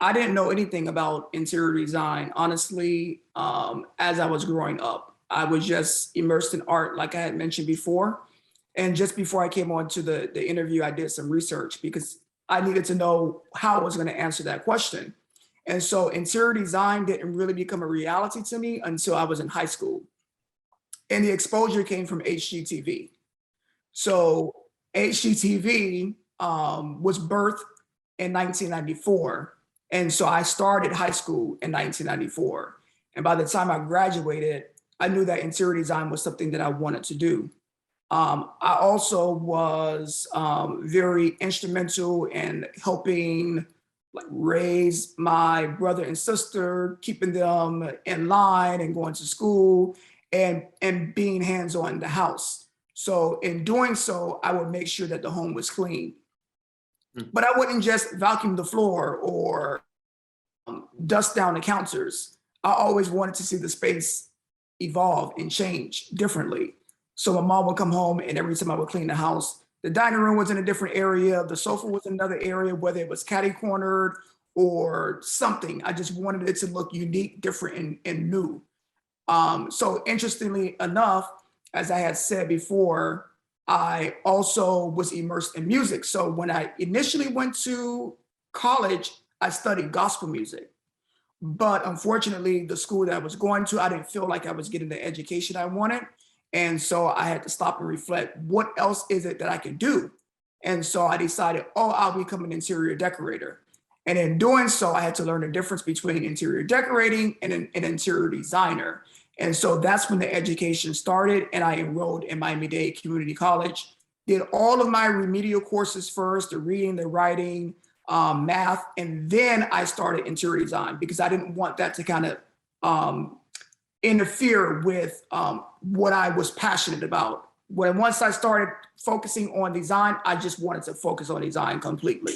I didn't know anything about interior design, honestly, as I was growing up. I was just immersed in art, like I had mentioned before. And just before I came on to the interview, I did some research because I needed to know how I was going to answer that question. And so interior design didn't really become a reality to me until I was in high school. And the exposure came from HGTV. So HGTV was birthed in 1994. And so I started high school in 1994. And by the time I graduated, I knew that interior design was something that I wanted to do. I also was very instrumental in helping like raise my brother and sister, keeping them in line and going to school and being hands-on in the house. So in doing so, I would make sure that the home was clean. Mm. But I wouldn't just vacuum the floor or dust down the counters. I always wanted to see the space evolve and change differently. So my mom would come home, and every time I would clean the house, the dining room was in a different area, the sofa was in another area, whether it was catty cornered or something. I just wanted it to look unique, different, and new. So interestingly enough, as I had said before, I also was immersed in music. So when I initially went to college, I studied gospel music. But unfortunately, the school that I was going to, I didn't feel like I was getting the education I wanted. And so I had to stop and reflect, what else is it that I can do? And so I decided, oh, I'll become an interior decorator. And in doing so, I had to learn the difference between interior decorating and an interior designer. And so that's when the education started. And I enrolled in Miami-Dade Community College, did all of my remedial courses first, the reading, the writing, math, and then I started interior design because I didn't want that to kind of interfere with what I was passionate about. Once I started focusing on design, I just wanted to focus on design completely.